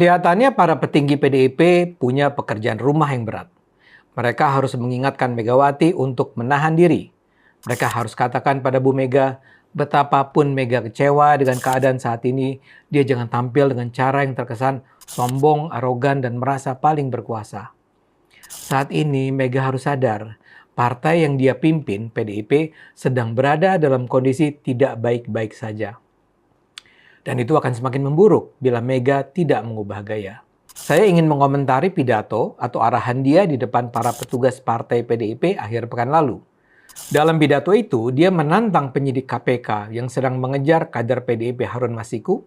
Kelihatannya para petinggi PDIP punya pekerjaan rumah yang berat. Mereka harus mengingatkan Megawati untuk menahan diri. Mereka harus katakan pada Bu Mega, betapapun Mega kecewa dengan keadaan saat ini, dia jangan tampil dengan cara yang terkesan sombong, arogan, dan merasa paling berkuasa. Saat ini Mega harus sadar, partai yang dia pimpin, PDIP, sedang berada dalam kondisi tidak baik-baik saja. Dan itu akan semakin memburuk bila Mega tidak mengubah gaya. Saya ingin mengomentari pidato atau arahan dia di depan para petugas partai PDIP akhir pekan lalu. Dalam pidato itu, dia menantang penyidik KPK yang sedang mengejar kader PDIP Harun Masiku.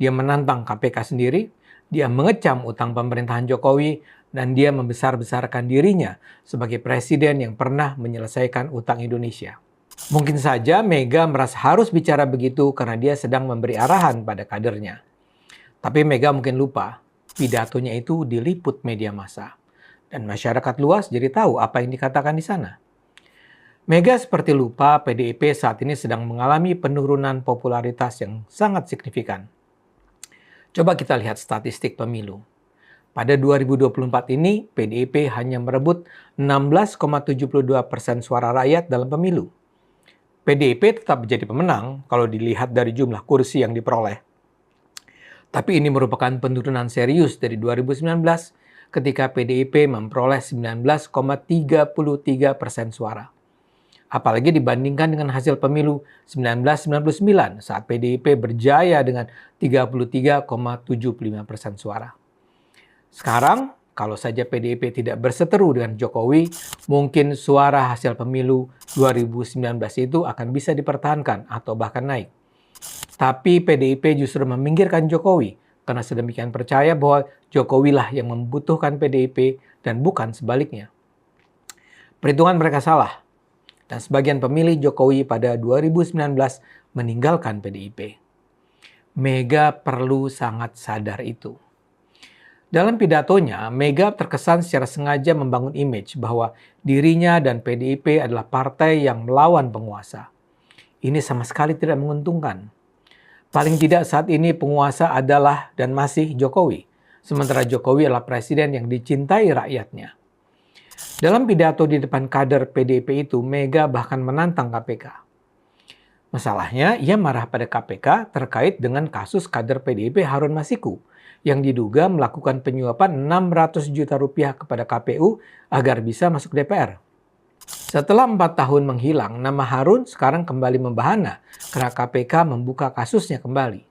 Dia menantang KPK sendiri, dia mengecam utang pemerintahan Jokowi, dan dia membesar-besarkan dirinya sebagai presiden yang pernah menyelesaikan utang Indonesia. Mungkin saja Mega merasa harus bicara begitu karena dia sedang memberi arahan pada kadernya. Tapi Mega mungkin lupa, pidatonya itu diliput media massa. Dan masyarakat luas jadi tahu apa yang dikatakan di sana. Mega seperti lupa PDIP saat ini sedang mengalami penurunan popularitas yang sangat signifikan. Coba kita lihat statistik pemilu. Pada 2024 ini, PDIP hanya merebut 16,72% suara rakyat dalam pemilu. PDIP tetap menjadi pemenang kalau dilihat dari jumlah kursi yang diperoleh. Tapi ini merupakan penurunan serius dari 2019 ketika PDIP memperoleh 19,33% suara. Apalagi dibandingkan dengan hasil pemilu 1999 saat PDIP berjaya dengan 33,75% suara. Sekarang, kalau saja PDIP tidak berseteru dengan Jokowi, mungkin suara hasil pemilu 2019 itu akan bisa dipertahankan atau bahkan naik. Tapi PDIP justru meminggirkan Jokowi karena sedemikian percaya bahwa Jokowi lah yang membutuhkan PDIP dan bukan sebaliknya. Perhitungan mereka salah. Dan sebagian pemilih Jokowi pada 2019 meninggalkan PDIP. Mega perlu sangat sadar itu. Dalam pidatonya, Mega terkesan secara sengaja membangun image bahwa dirinya dan PDIP adalah partai yang melawan penguasa. Ini sama sekali tidak menguntungkan. Paling tidak saat ini penguasa adalah dan masih Jokowi, sementara Jokowi adalah presiden yang dicintai rakyatnya. Dalam pidato di depan kader PDIP itu, Mega bahkan menantang KPK. Masalahnya, ia marah pada KPK terkait dengan kasus kader PDIP Harun Masiku yang diduga melakukan penyuapan 600 juta rupiah kepada KPU agar bisa masuk DPR. Setelah 4 tahun menghilang, nama Harun sekarang kembali membahana karena KPK membuka kasusnya kembali.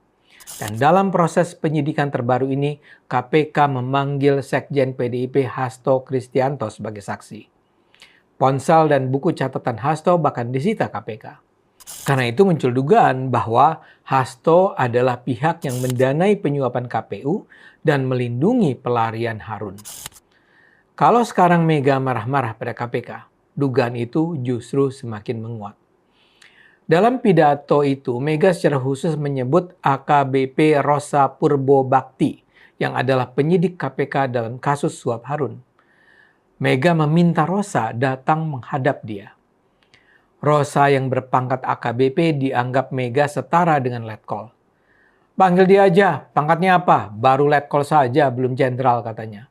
Dan dalam proses penyidikan terbaru ini, KPK memanggil Sekjen PDIP Hasto Kristianto sebagai saksi. Ponsel dan buku catatan Hasto bahkan disita KPK. Karena itu muncul dugaan bahwa Hasto adalah pihak yang mendanai penyuapan KPU dan melindungi pelarian Harun. Kalau sekarang Mega marah-marah pada KPK, dugaan itu justru semakin menguat. Dalam pidato itu, Mega secara khusus menyebut AKBP Rosa Purbo Bakti yang adalah penyidik KPK dalam kasus suap Harun. Mega meminta Rosa datang menghadap dia. Rosa yang berpangkat AKBP dianggap Mega setara dengan letkol. Panggil dia aja, pangkatnya apa? Baru letkol saja, belum jenderal katanya.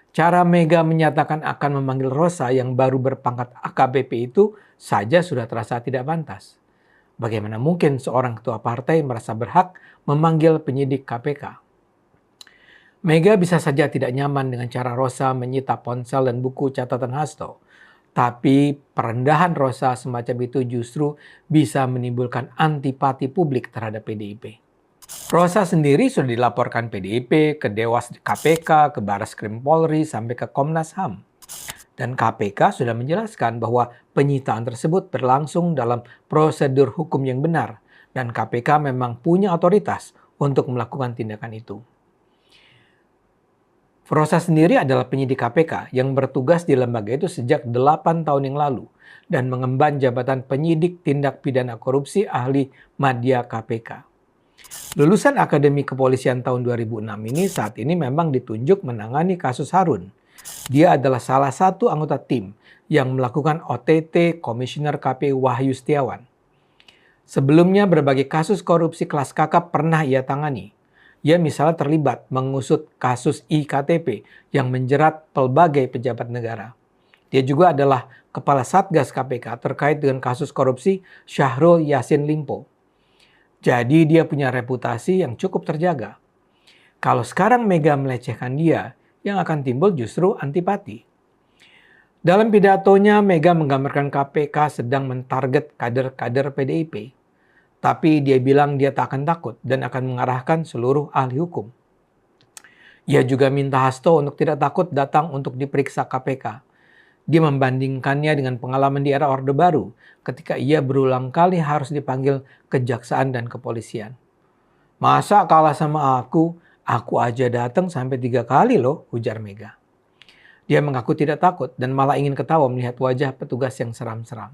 Cara Mega menyatakan akan memanggil Rosa yang baru berpangkat AKBP itu saja sudah terasa tidak pantas. Bagaimana mungkin seorang ketua partai merasa berhak memanggil penyidik KPK? Mega bisa saja tidak nyaman dengan cara Rosa menyita ponsel dan buku catatan Hasto. Tapi perendahan Rosa semacam itu justru bisa menimbulkan antipati publik terhadap PDIP. Rosa sendiri sudah dilaporkan PDIP ke Dewas KPK, ke Barreskrim Polri, sampai ke Komnas HAM. Dan KPK sudah menjelaskan bahwa penyitaan tersebut berlangsung dalam prosedur hukum yang benar. Dan KPK memang punya otoritas untuk melakukan tindakan itu. Rosa sendiri adalah penyidik KPK yang bertugas di lembaga itu sejak 8 tahun yang lalu dan mengemban jabatan penyidik tindak pidana korupsi ahli madya KPK. Lulusan Akademi Kepolisian tahun 2006 ini saat ini memang ditunjuk menangani kasus Harun. Dia adalah salah satu anggota tim yang melakukan OTT Komisioner KPU Wahyu Setiawan. Sebelumnya berbagai kasus korupsi kelas kakap pernah ia tangani. Ia misalnya terlibat mengusut kasus iktp yang menjerat pelbagai pejabat negara. Dia juga adalah Kepala Satgas KPK terkait dengan kasus korupsi Syahrul Yassin Limpo. Jadi dia punya reputasi yang cukup terjaga. Kalau sekarang Mega melecehkan dia, yang akan timbul justru antipati. Dalam pidatonya, Mega menggambarkan KPK sedang mentarget kader-kader PDIP. Tapi dia bilang dia tak akan takut dan akan mengarahkan seluruh ahli hukum. Ia juga minta Hasto untuk tidak takut datang untuk diperiksa KPK. Dia membandingkannya dengan pengalaman di era Orde Baru ketika ia berulang kali harus dipanggil kejaksaan dan kepolisian. Masa kalah sama aku aja datang sampai 3 kali loh, ujar Mega. Dia mengaku tidak takut dan malah ingin ketawa melihat wajah petugas yang seram-seram.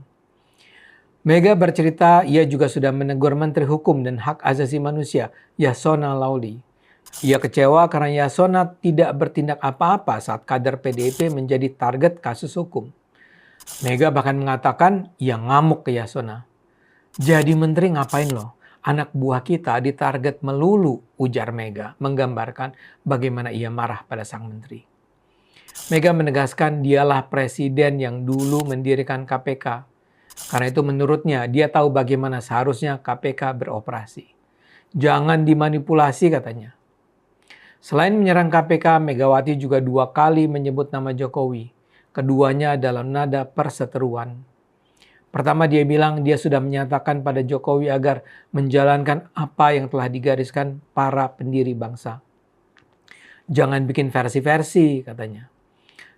Mega bercerita ia juga sudah menegur Menteri Hukum dan Hak Asasi Manusia, Yasona Lauli. Ia kecewa karena Yasona tidak bertindak apa-apa saat kader PDIP menjadi target kasus hukum. Mega bahkan mengatakan ia ngamuk ke Yasona. Jadi menteri ngapain loh? Anak buah kita ditarget melulu, ujar Mega, menggambarkan bagaimana ia marah pada sang menteri. Mega menegaskan dialah presiden yang dulu mendirikan KPK. Karena itu menurutnya dia tahu bagaimana seharusnya KPK beroperasi. Jangan dimanipulasi katanya. Selain menyerang KPK, Megawati juga 2 kali menyebut nama Jokowi. Keduanya dalam nada perseteruan. Pertama dia bilang dia sudah menyatakan pada Jokowi agar menjalankan apa yang telah digariskan para pendiri bangsa. Jangan bikin versi-versi katanya.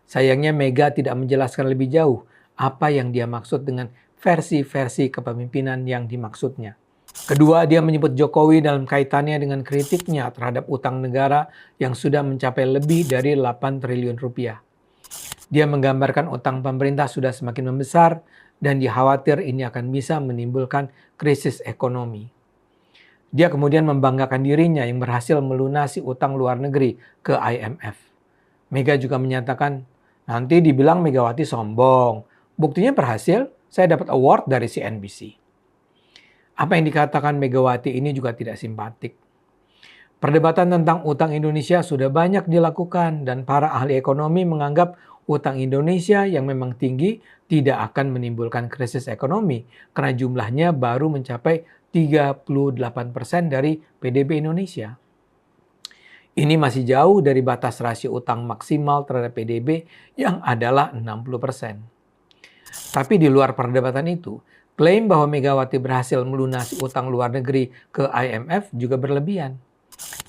Sayangnya Mega tidak menjelaskan lebih jauh apa yang dia maksud dengan versi-versi kepemimpinan yang dimaksudnya. Kedua, dia menyebut Jokowi dalam kaitannya dengan kritiknya terhadap utang negara yang sudah mencapai lebih dari 8 triliun rupiah. Dia menggambarkan utang pemerintah sudah semakin membesar dan dia khawatir ini akan bisa menimbulkan krisis ekonomi. Dia kemudian membanggakan dirinya yang berhasil melunasi utang luar negeri ke IMF. Mega juga menyatakan, nanti dibilang Megawati sombong. Buktinya berhasil, saya dapat award dari CNBC. Apa yang dikatakan Megawati ini juga tidak simpatik. Perdebatan tentang utang Indonesia sudah banyak dilakukan dan para ahli ekonomi menganggap utang Indonesia yang memang tinggi tidak akan menimbulkan krisis ekonomi karena jumlahnya baru mencapai 38% dari PDB Indonesia. Ini masih jauh dari batas rasio utang maksimal terhadap PDB yang adalah 60%. Tapi di luar perdebatan itu, klaim bahwa Megawati berhasil melunasi utang luar negeri ke IMF juga berlebihan.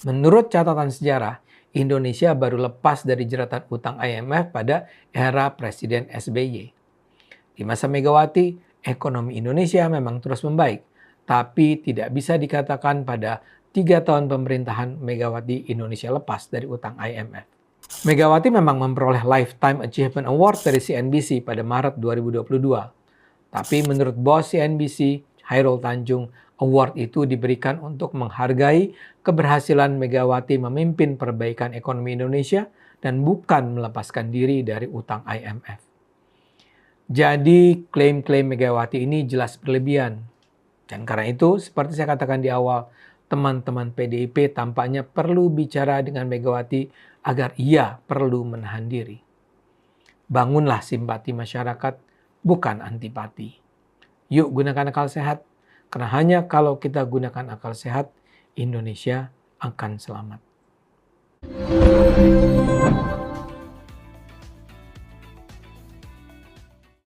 Menurut catatan sejarah, Indonesia baru lepas dari jeratan utang IMF pada era Presiden SBY. Di masa Megawati, ekonomi Indonesia memang terus membaik, tapi tidak bisa dikatakan pada 3 tahun pemerintahan Megawati Indonesia lepas dari utang IMF. Megawati memang memperoleh Lifetime Achievement Award dari CNBC pada Maret 2022. Tapi menurut bos CNBC, Chairul Tanjung, award itu diberikan untuk menghargai keberhasilan Megawati memimpin perbaikan ekonomi Indonesia dan bukan melepaskan diri dari utang IMF. Jadi klaim-klaim Megawati ini jelas berlebihan. Dan karena itu, seperti saya katakan di awal, teman-teman PDIP tampaknya perlu bicara dengan Megawati agar ia perlu menahan diri. Bangunlah simpati masyarakat, bukan antipati. Yuk gunakan akal sehat, karena hanya kalau kita gunakan akal sehat, Indonesia akan selamat.